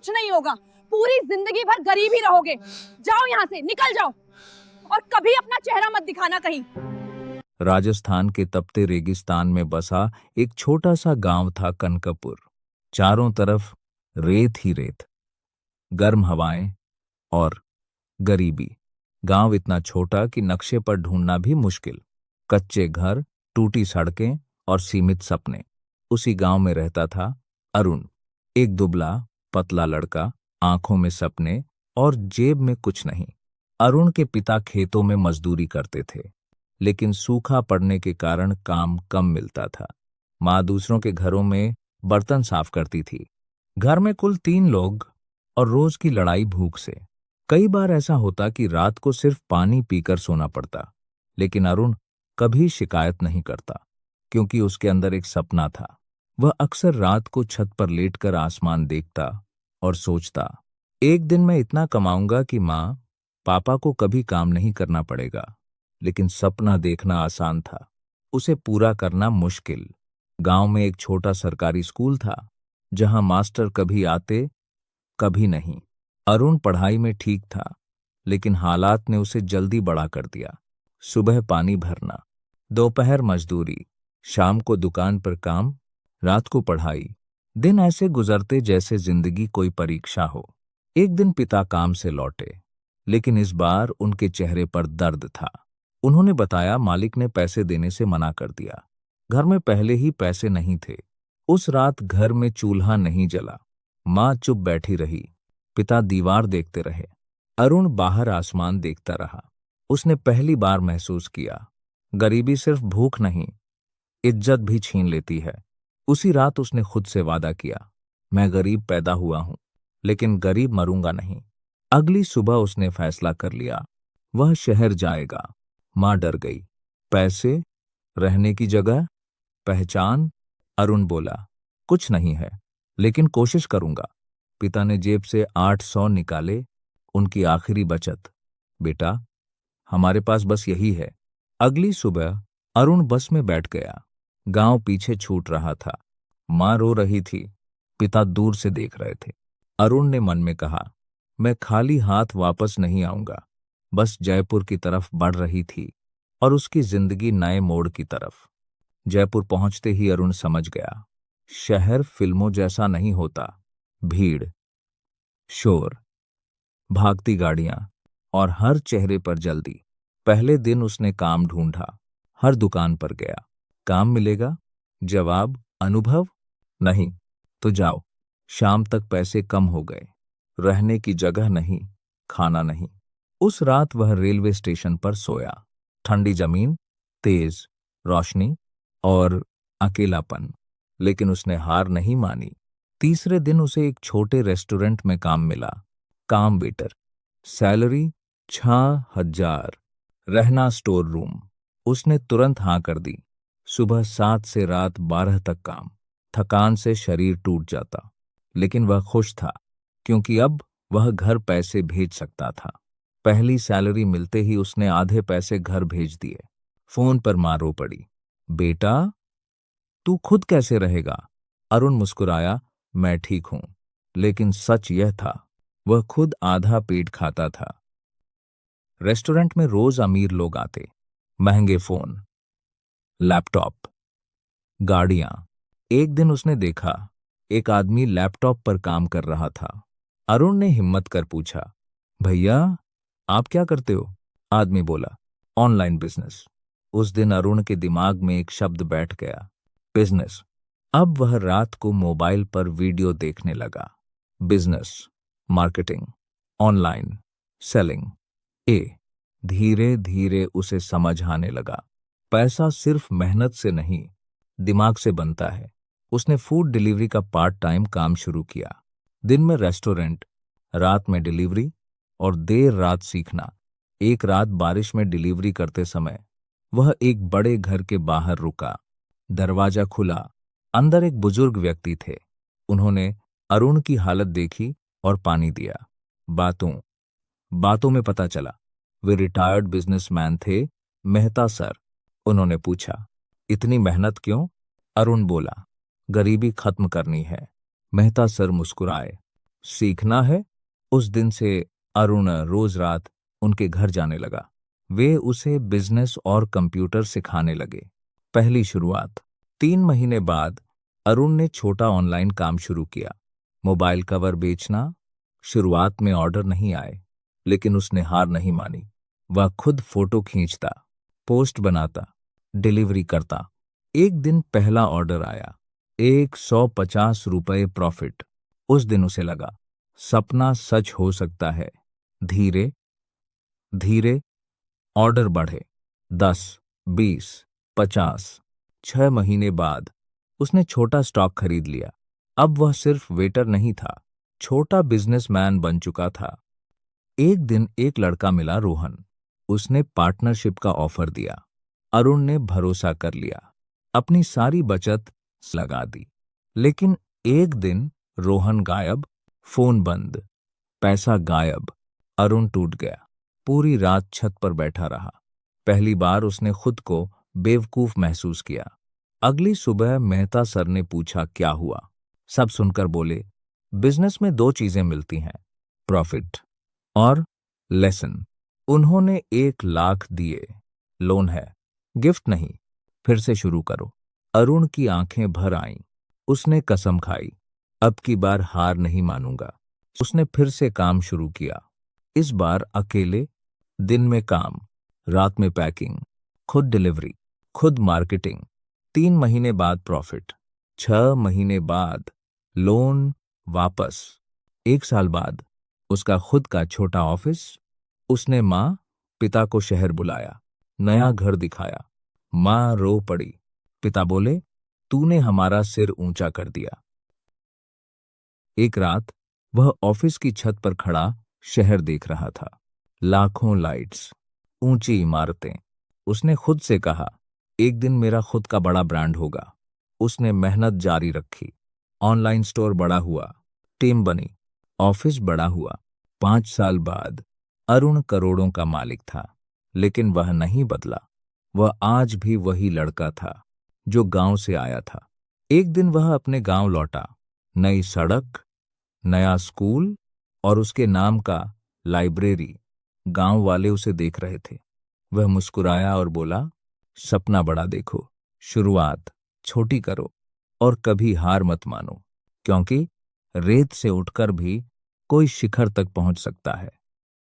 कुछ नहीं होगा, पूरी जिंदगी भर गरीब ही रहोगे। जाओ यहाँ से, निकल जाओ और कभी अपना चेहरा मत दिखाना कहीं। राजस्थान के तपते रेगिस्तान में बसा एक छोटा सा गांव था कनकपुर। चारों तरफ रेत ही रेत, गर्म हवाएं और गरीबी। गांव इतना छोटा कि नक्शे पर ढूंढना भी मुश्किल। कच्चे घर, टूटी सड़कें और सीमित सपने। उसी गांव में रहता था अरुण, एक दुबला पतला लड़का, आंखों में सपने और जेब में कुछ नहीं। अरुण के पिता खेतों में मजदूरी करते थे, लेकिन सूखा पड़ने के कारण काम कम मिलता था। माँ दूसरों के घरों में बर्तन साफ करती थी। घर में कुल 3 लोग और रोज की लड़ाई भूख से। कई बार ऐसा होता कि रात को सिर्फ पानी पीकर सोना पड़ता, लेकिन अरुण कभी शिकायत नहीं करता, क्योंकि उसके अंदर एक सपना था। वह अक्सर रात को छत पर लेटकर आसमान देखता और सोचता, एक दिन मैं इतना कमाऊंगा कि माँ पापा को कभी काम नहीं करना पड़ेगा। लेकिन सपना देखना आसान था, उसे पूरा करना मुश्किल। गांव में एक छोटा सरकारी स्कूल था, जहां मास्टर कभी आते कभी नहीं। अरुण पढ़ाई में ठीक था, लेकिन हालात ने उसे जल्दी बड़ा कर दिया। सुबह पानी भरना, दोपहर मजदूरी, शाम को दुकान पर काम, रात को पढ़ाई। दिन ऐसे गुजरते जैसे जिंदगी कोई परीक्षा हो। एक दिन पिता काम से लौटे, लेकिन इस बार उनके चेहरे पर दर्द था। उन्होंने बताया, मालिक ने पैसे देने से मना कर दिया। घर में पहले ही पैसे नहीं थे। उस रात घर में चूल्हा नहीं जला। माँ चुप बैठी रही, पिता दीवार देखते रहे। अरुण बाहर आसमान देखता रहा। उसने पहली बार महसूस किया, गरीबी सिर्फ भूख नहीं, इज्जत भी छीन लेती है। उसी रात उसने खुद से वादा किया, मैं गरीब पैदा हुआ हूं, लेकिन गरीब मरूंगा नहीं। अगली सुबह उसने फैसला कर लिया, वह शहर जाएगा। माँ डर गई। पैसे, रहने की जगह, पहचान? अरुण बोला, कुछ नहीं है, लेकिन कोशिश करूंगा। पिता ने जेब से 800 निकाले, उनकी आखिरी बचत। बेटा, हमारे पास बस यही है। अगली सुबह अरुण बस में बैठ गया। गांव पीछे छूट रहा था। माँ रो रही थी, पिता दूर से देख रहे थे। अरुण ने मन में कहा, मैं खाली हाथ वापस नहीं आऊंगा। बस जयपुर की तरफ बढ़ रही थी और उसकी जिंदगी नए मोड़ की तरफ। जयपुर पहुंचते ही अरुण समझ गया, शहर फिल्मों जैसा नहीं होता। भीड़, शोर, भागती गाड़ियां और हर चेहरे पर जल्दी। पहले दिन उसने काम ढूंढा, हर दुकान पर गया। काम मिलेगा? जवाब, अनुभव नहीं, तो जाओ। शाम तक पैसे कम हो गए। रहने की जगह नहीं, खाना नहीं। उस रात वह रेलवे स्टेशन पर सोया। ठंडी जमीन, तेज रोशनी और अकेलापन। लेकिन उसने हार नहीं मानी। तीसरे दिन उसे एक छोटे रेस्टोरेंट में काम मिला, काम वेटर। सैलरी 6,000, रहना स्टोर रूम। उसने तुरंत हाँ कर दी। सुबह 7 से रात 12 तक काम। थकान से शरीर टूट जाता, लेकिन वह खुश था, क्योंकि अब वह घर पैसे भेज सकता था। पहली सैलरी मिलते ही उसने आधे पैसे घर भेज दिए। फोन पर माँ रो पड़ी, बेटा तू खुद कैसे रहेगा? अरुण मुस्कुराया, मैं ठीक हूं। लेकिन सच यह था, वह खुद आधा पेट खाता था। रेस्टोरेंट में रोज अमीर लोग आते, महंगे फोन, लैपटॉप, गाड़ियां। एक दिन उसने देखा, एक आदमी लैपटॉप पर काम कर रहा था। अरुण ने हिम्मत कर पूछा, भैया आप क्या करते हो? आदमी बोला, ऑनलाइन बिजनेस। उस दिन अरुण के दिमाग में एक शब्द बैठ गया, बिजनेस। अब वह रात को मोबाइल पर वीडियो देखने लगा। Business, marketing, online, selling. धीरे धीरे उसे समझ आने लगा, पैसा सिर्फ मेहनत से नहीं, दिमाग से बनता है। उसने फूड डिलीवरी का पार्ट टाइम काम शुरू किया। दिन में रेस्टोरेंट, रात में डिलीवरी और देर रात सीखना। एक रात बारिश में डिलीवरी करते समय वह एक बड़े घर के बाहर रुका। दरवाजा खुला, अंदर एक बुजुर्ग व्यक्ति थे। उन्होंने अरुण की हालत देखी और पानी दिया। बातों बातों में पता चला वे रिटायर्ड बिजनेसमैन थे, मेहता सर। उन्होंने पूछा, इतनी मेहनत क्यों? अरुण बोला, गरीबी खत्म करनी है। मेहता सर मुस्कुराए, सीखना है। उस दिन से अरुण रोज रात उनके घर जाने लगा। वे उसे बिजनेस और कंप्यूटर सिखाने लगे। पहली शुरुआत। 3 महीने बाद अरुण ने छोटा ऑनलाइन काम शुरू किया। मोबाइल कवर बेचना। शुरुआत में ऑर्डर नहीं आए, लेकिन उसने हार नहीं मानी। वह खुद फोटो खींचता, पोस्ट बनाता, डिलीवरी करता। एक दिन पहला ऑर्डर आया, 150 रुपये प्रॉफिट। उस दिन उसे लगा सपना सच हो सकता है। धीरे धीरे ऑर्डर बढ़े, 10, 20, 50। 6 महीने बाद उसने छोटा स्टॉक खरीद लिया। अब वह सिर्फ वेटर नहीं था, छोटा बिजनेसमैन बन चुका था। एक दिन एक लड़का मिला, रोहन। उसने पार्टनरशिप का ऑफर दिया। अरुण ने भरोसा कर लिया, अपनी सारी बचत लगा दी। लेकिन एक दिन रोहन गायब, फोन बंद, पैसा गायब। अरुण टूट गया। पूरी रात छत पर बैठा रहा। पहली बार उसने खुद को बेवकूफ महसूस किया। अगली सुबह मेहता सर ने पूछा क्या हुआ। सब सुनकर बोले, बिजनेस में 2 चीजें मिलती हैं, प्रॉफिट और लेसन। उन्होंने 1 लाख दिए। लोन है, गिफ्ट नहीं, फिर से शुरू करो। अरुण की आंखें भर आईं। उसने कसम खाई, अब की बार हार नहीं मानूंगा। उसने फिर से काम शुरू किया। इस बार अकेले, दिन में काम, रात में पैकिंग, खुद डिलीवरी, खुद मार्केटिंग। 3 महीने बाद प्रॉफिट, 6 महीने बाद लोन वापस, 1 साल बाद उसका खुद का छोटा ऑफिस। उसने माँ पिता को शहर बुलाया, नया घर दिखाया। माँ रो पड़ी। पिता बोले, तूने हमारा सिर ऊंचा कर दिया। एक रात वह ऑफिस की छत पर खड़ा शहर देख रहा था। लाखों लाइट्स, ऊंची इमारतें। उसने खुद से कहा, एक दिन मेरा खुद का बड़ा ब्रांड होगा। उसने मेहनत जारी रखी। ऑनलाइन स्टोर बड़ा हुआ, टीम बनी, ऑफिस बड़ा हुआ। 5 साल बाद अरुण करोड़ों का मालिक था। लेकिन वह नहीं बदला। वह आज भी वही लड़का था जो गांव से आया था। एक दिन वह अपने गांव लौटा। नई सड़क, नया स्कूल और उसके नाम का लाइब्रेरी। गांव वाले उसे देख रहे थे। वह मुस्कुराया और बोला, सपना बड़ा देखो, शुरुआत छोटी करो और कभी हार मत मानो, क्योंकि रेत से उठकर भी कोई शिखर तक पहुंच सकता है।